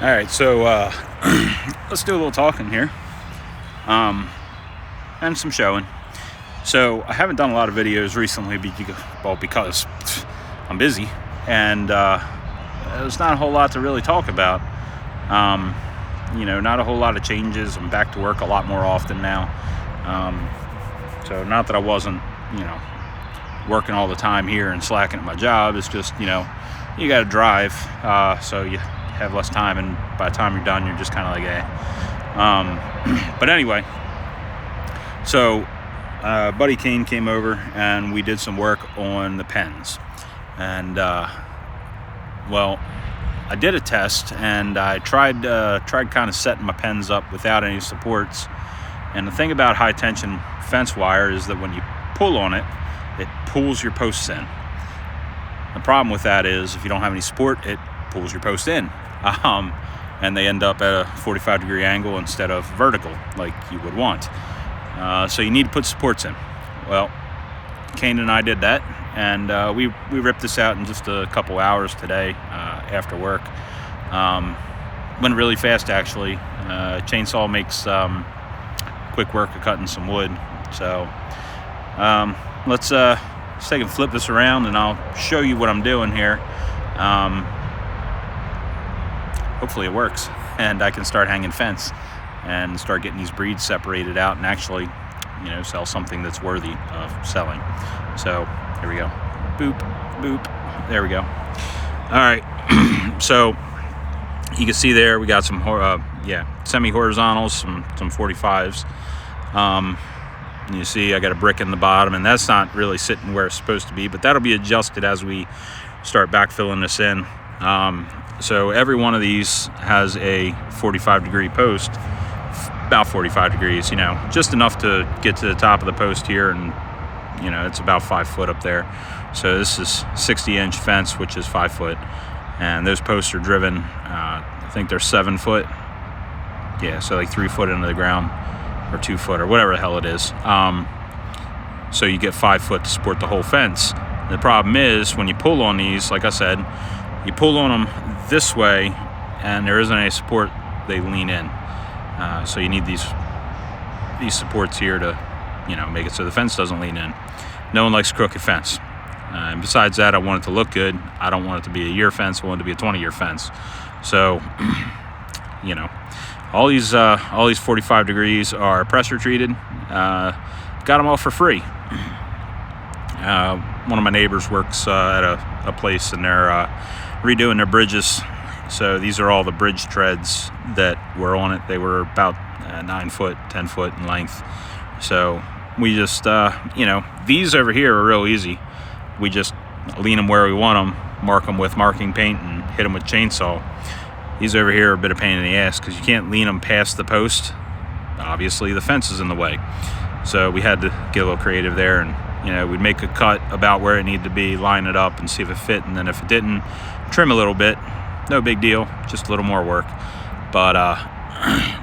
All right, so let's do a little talking here, and some showing. So I haven't done a lot of videos recently because I'm busy, and there's not a whole lot to really talk about. Not a whole lot of changes. I'm back to work a lot more often now. So not that I wasn't, working all the time here and slacking at my job. It's just, you got to drive, so you have less time, and by the time you're done, you're just kind of like, But anyway, so Buddy Kane came over and we did some work on the pens, and I did a test, and I tried kind of setting my pens up without any supports. And the thing about high tension fence wire is that when you pull on it, it pulls your posts in. The problem with that is if you don't have any support, it pulls your post in, and they end up at a 45-degree angle instead of vertical like you would want. So you need to put supports in. Well, Kane and I did that, and we ripped this out in just a couple hours today after work. Went really fast, actually. Chainsaw makes quick work of cutting some wood. So let's take and flip this around, and I'll show you what I'm doing here. Hopefully it works, and I can start hanging fence and start getting these breeds separated out and actually, sell something that's worthy of selling. So here we go. Boop, boop. There we go. All right. So you can see there we got some semi-horizontals, some 45s. You see I got a brick in the bottom, and that's not really sitting where it's supposed to be, but that'll be adjusted as we start backfilling this in. So every one of these has a 45-degree post, about 45 degrees, just enough to get to the top of the post here, and it's about 5 foot up there. So this is 60-inch fence, which is 5 foot, and those posts are driven, I think they're 7 foot. Yeah, so like 3 foot into the ground, or 2 foot, or whatever the hell it is. So you get 5 foot to support the whole fence. The problem is when you pull on these, like I said, you pull on them this way, and there isn't any support. They lean in. So you need these supports here to, make it so the fence doesn't lean in. No one likes crooked fence. And besides that, I want it to look good. I don't want it to be a year fence. I want it to be a 20-year fence. So, all these 45 degrees are pressure treated. Got them all for free. One of my neighbors works at a place, and they're redoing their bridges. So these are all the bridge treads that were on it. They were about 9 foot, 10 foot in length. So we just, these over here are real easy. We just lean them where we want them, mark them with marking paint, and hit them with chainsaw. These over here are a bit of pain in the ass because you can't lean them past the post. Obviously, the fence is in the way. So we had to get a little creative there, and we'd make a cut about where it needed to be, line it up, and see if it fit. And then if it didn't, trim a little bit. No big deal, just a little more work. But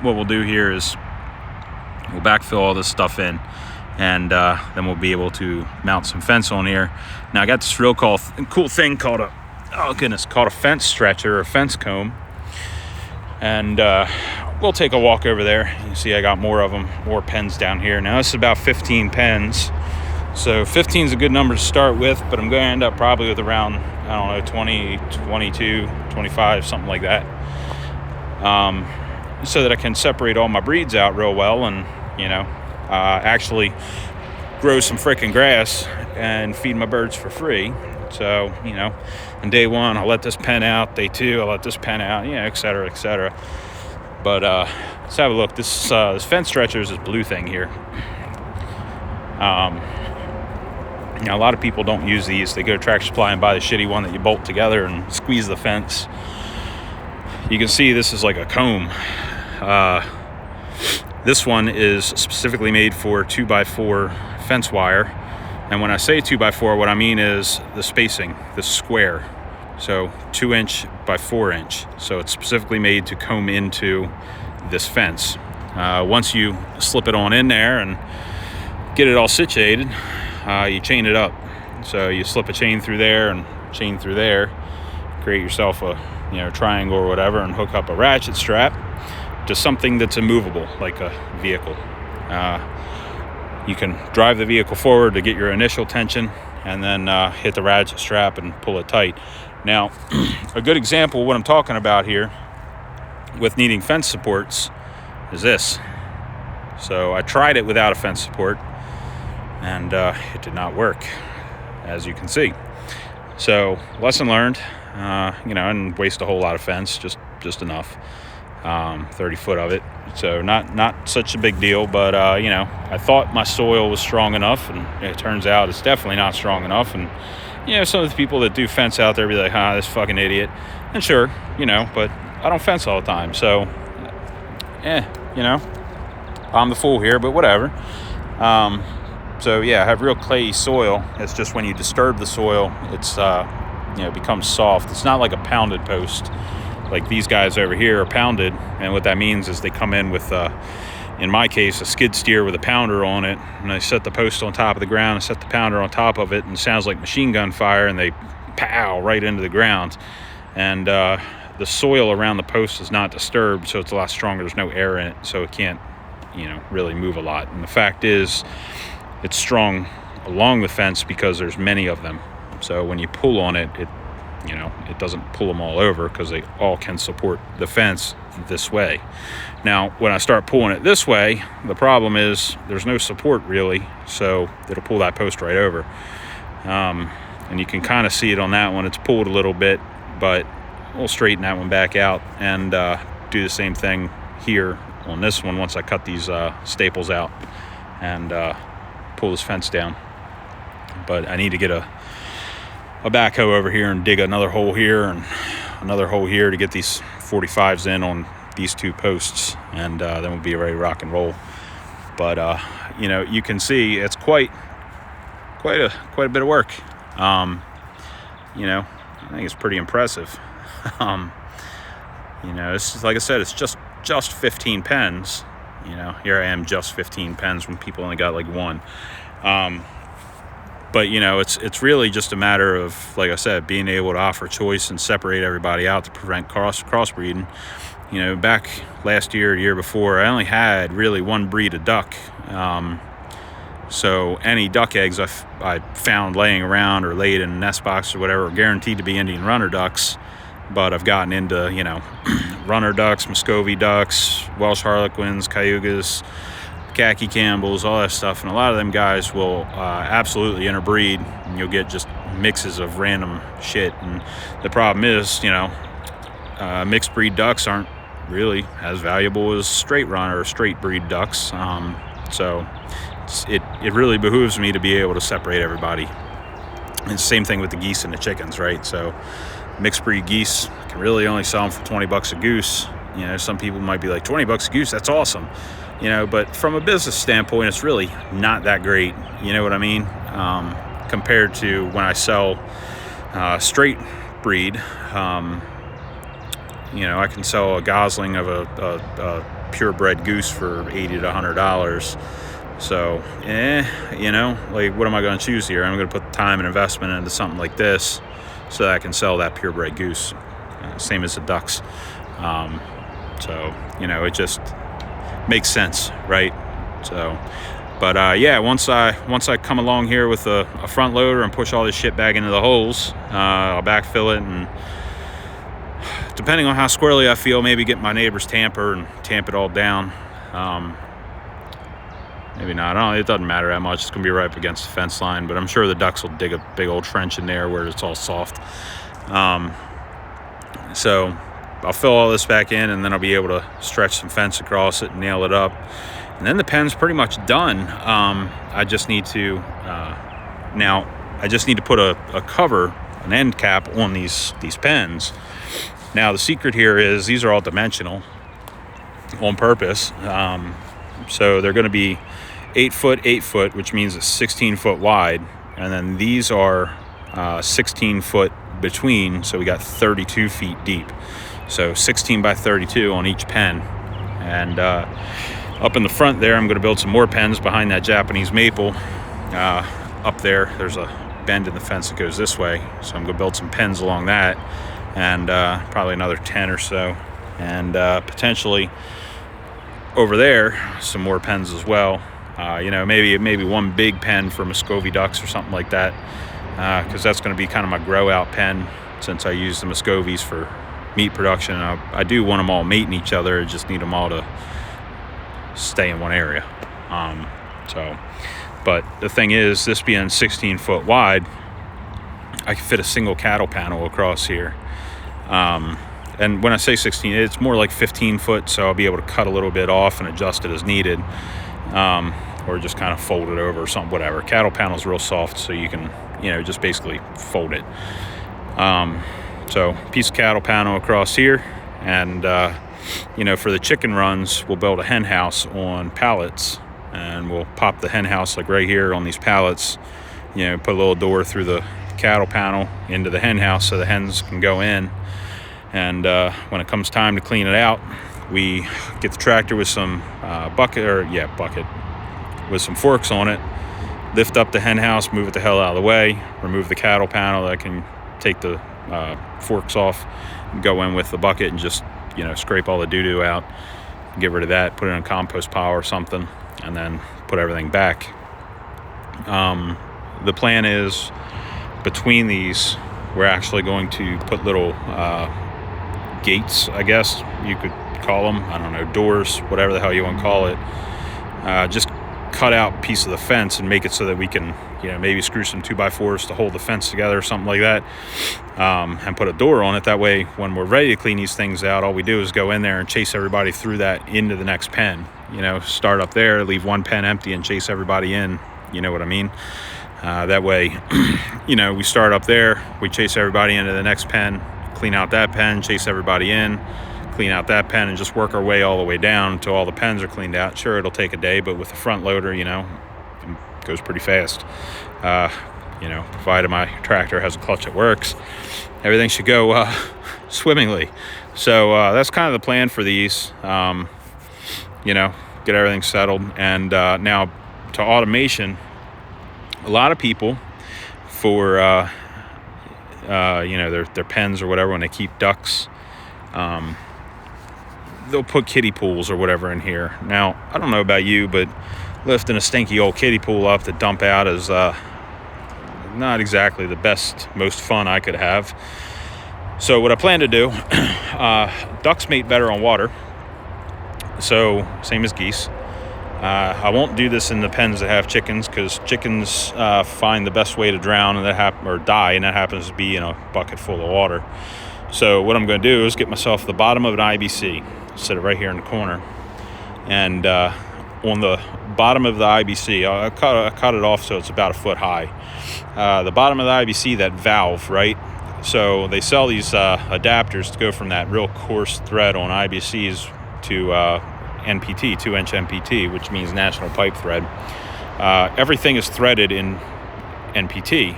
what we'll do here is we'll backfill all this stuff in, and then we'll be able to mount some fence on here. Now I got this real cool thing called a fence stretcher or fence comb, and we'll take a walk over there. You see I got more of them, more pens down here. Now this is about 15 pens. So 15 is a good number to start with, but I'm going to end up probably with around, 20, 22, 25, something like that. So that I can separate all my breeds out real well, and, actually grow some frickin' grass and feed my birds for free. So, on day 1, I'll let this pen out. Day 2, I'll let this pen out, et cetera, et cetera. But let's have a look. This fence stretcher is this blue thing here. A lot of people don't use these. They go to Tractor Supply and buy the shitty one that you bolt together and squeeze the fence. You can see this is like a comb. This one is specifically made for 2x4 fence wire. And when I say 2x4, what I mean is the spacing, the square. So 2-inch by 4-inch. So it's specifically made to comb into this fence. Once you slip it on in there and get it all situated, you chain it up. So you slip a chain through there and chain through there, create yourself a triangle or whatever, and hook up a ratchet strap to something that's immovable, like a vehicle. You can drive the vehicle forward to get your initial tension, and then hit the ratchet strap and pull it tight. Now, a good example of what I'm talking about here with needing fence supports is this. So I tried it without a fence support, and it did not work, as you can see. So lesson learned. I didn't waste a whole lot of fence, just enough, 30 foot of it. So not such a big deal, but I thought my soil was strong enough, and it turns out it's definitely not strong enough. And some of the people that do fence out there be like, this fucking idiot. And sure, but I don't fence all the time, so I'm the fool here, but whatever. So yeah, I have real clayey soil. It's just when you disturb the soil, it's becomes soft. It's not like a pounded post. Like these guys over here are pounded, and what that means is they come in with, in my case, a skid steer with a pounder on it, and I set the post on top of the ground and set the pounder on top of it, and it sounds like machine gun fire, and they pow right into the ground. And the soil around the post is not disturbed, so it's a lot stronger. There's no air in it, so it can't really move a lot. And the fact is, it's strong along the fence because there's many of them. So when you pull on it, it doesn't pull them all over, because they all can support the fence this way. Now, when I start pulling it this way, the problem is there's no support really, so it'll pull that post right over. And you can kind of see it on that one. It's pulled a little bit, but we'll straighten that one back out and do the same thing here on this one once I cut these staples out and pull this fence down. But I need to get a backhoe over here and dig another hole here and another hole here to get these 45s in on these two posts, and then we'll be ready to rock and roll. But you can see it's quite a bit of work. I think it's pretty impressive. It's just, like I said, it's just 15 pens. Here I am, just 15 pens when people only got like one. But it's really just a matter of, like I said, being able to offer choice and separate everybody out to prevent crossbreeding. Back last year, year before, I only had really one breed of duck. So any duck eggs I found laying around or laid in a nest box or whatever were guaranteed to be Indian runner ducks. But I've gotten into, runner ducks, Muscovy ducks, Welsh harlequins, cayugas, khaki Campbells, all that stuff. And a lot of them guys will absolutely interbreed, and you'll get just mixes of random shit. And the problem is, mixed breed ducks aren't really as valuable as straight runner or straight breed ducks. So it really behooves me to be able to separate everybody. And the same thing with the geese and the chickens, right? So mixed breed geese can really only sell them for $20 a goose. Some people might be like, $20 a goose, that's awesome. But from a business standpoint, it's really not that great. You know what I mean? Compared to when I sell straight breed, I can sell a gosling of a purebred goose for $80 to $100. So, what am I going to choose here? I'm going to put the time and investment into something like this so that I can sell that purebred goose. Same as the ducks. It just makes sense, right? So, but once I come along here with a front loader and push all this shit back into the holes, I'll backfill it, and depending on how squirrely I feel, maybe get my neighbor's tamper and tamp it all down. Maybe not. I don't know. It doesn't matter that much. It's going to be right up against the fence line, but I'm sure the ducks will dig a big old trench in there where it's all soft. So I'll fill all this back in, and then I'll be able to stretch some fence across it and nail it up. And then the pen's pretty much done. I just need to put a cover, an end cap on these pens. Now the secret here is these are all dimensional on purpose. So they're going to be 8 foot, 8 foot, which means it's 16 foot wide. And then these are 16 foot between, so we got 32 feet deep. So 16 by 32 on each pen. And up in the front there, I'm going to build some more pens behind that Japanese maple. Up there's a bend in the fence that goes this way. So I'm going to build some pens along that. and probably another 10 or so, and potentially over there some more pens as well. Maybe one big pen for Muscovy ducks or something like that, because that's going to be kind of my grow out pen, since I use the Muscovies for meat production. I do want them all mating each other. I just need them all to stay in one area. But the thing is, this being 16 foot wide, I can fit a single cattle panel across here. And when I say 16, it's more like 15 foot, so I'll be able to cut a little bit off and adjust it as needed, or just kind of fold it over or something, whatever. Cattle panel's real soft, so you can, just basically fold it. So piece of cattle panel across here, and for the chicken runs, we'll build a hen house on pallets, and we'll pop the hen house like right here on these pallets. Put a little door through the cattle panel into the hen house so the hens can go in. And when it comes time to clean it out, we get the tractor with some bucket with some forks on it, lift up the hen house, move it the hell out of the way, remove the cattle panel. I can take the forks off and go in with the bucket and just scrape all the doo-doo out, get rid of that, put it in a compost pile or something, and then put everything back. The plan is, between these, we're actually going to put little gates, I guess you could call them, I don't know, doors, whatever the hell you want to call it. Just cut out a piece of the fence and make it so that we can maybe screw some 2x4s to hold the fence together or something like that, and put a door on it. That way, when we're ready to clean these things out, all we do is go in there and chase everybody through that into the next pen. Start up there, leave one pen empty, and chase everybody in. You know what I mean? That way, we start up there, we chase everybody into the next pen, clean out that pen, chase everybody in, clean out that pen, and just work our way all the way down until all the pens are cleaned out. Sure, it'll take a day, but with the front loader, it goes pretty fast. Provided my tractor has a clutch that works, everything should go swimmingly. So that's kind of the plan for these. Get everything settled. And now to automation, a lot of people for their pens or whatever, when they keep ducks, they'll put kiddie pools or whatever in here. Now, I don't know about you, but lifting a stinky old kiddie pool up to dump out is not exactly the best, most fun I could have. So what I plan to do, ducks mate better on water, so same as geese. I won't do this in the pens that have chickens, because chickens find the best way to drown or die, and that happens to be in a bucket full of water. So what I'm going to do is get myself the bottom of an IBC, set it right here in the corner, and on the bottom of the IBC, I cut it off so it's about a foot high. The bottom of the IBC, that valve, right? So they sell these adapters to go from that real coarse thread on IBCs to NPT, 2-inch NPT, which means National Pipe Thread. Everything is threaded in NPT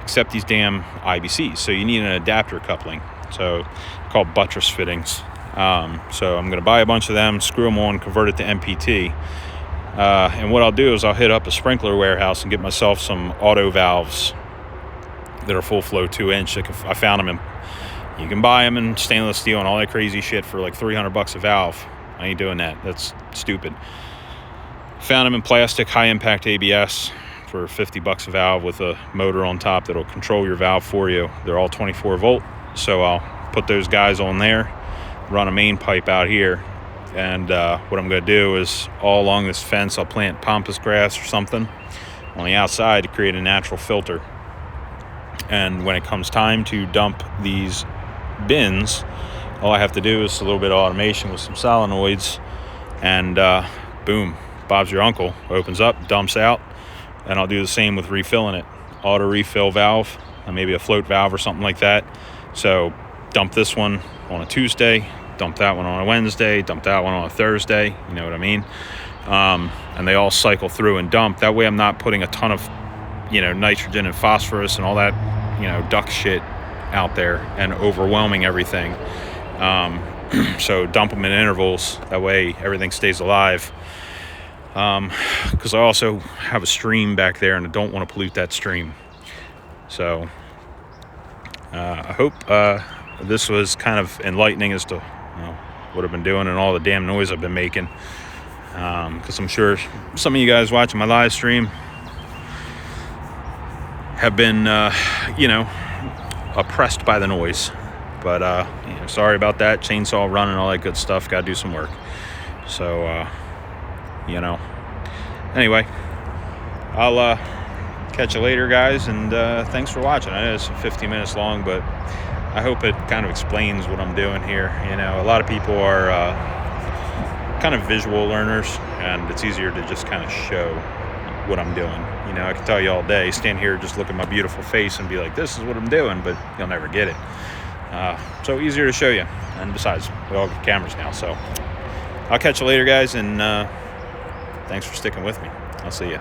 except these damn IBCs. So you need an adapter coupling, so called buttress fittings. So I'm going to buy a bunch of them, screw them on, convert it to NPT. And what I'll do is I'll hit up a sprinkler warehouse and get myself some auto valves that are full flow 2-inch. I found them you can buy them in stainless steel and all that crazy shit for like $300 a valve. I ain't doing that. That's stupid. Found them in plastic, high impact ABS for $50 a valve with a motor on top that'll control your valve for you. They're all 24 volt. So I'll put those guys on there, run a main pipe out here. And what I'm going to do is all along this fence, I'll plant pampas grass or something on the outside to create a natural filter. And when it comes time to dump these bins, all I have to do is a little bit of automation with some solenoids, and boom, Bob's your uncle. Opens up, dumps out, and I'll do the same with refilling it. Auto refill valve, maybe a float valve or something like that. So dump this one on a Tuesday, dump that one on a Wednesday, dump that one on a Thursday, you know what I mean? And they all cycle through and dump. That way I'm not putting a ton of, nitrogen and phosphorus and all that, duck shit out there and overwhelming everything. So dump them in intervals. That way everything stays alive. Because I also have a stream back there and I don't want to pollute that stream. So I hope this was kind of enlightening as to what I've been doing and all the damn noise I've been making. Because I'm sure some of you guys watching my live stream have been, oppressed by the noise. But sorry about that. Chainsaw running, all that good stuff. Got to do some work. So, anyway, I'll catch you later, guys, and thanks for watching. I know it's 15 minutes long, but I hope it kind of explains what I'm doing here. A lot of people are kind of visual learners, and it's easier to just kind of show what I'm doing. I can tell you all day, stand here, just look at my beautiful face and be like, this is what I'm doing, but you'll never get it. So easier to show you. And besides, we all got cameras now, so I'll catch you later, guys, and thanks for sticking with me. I'll see you.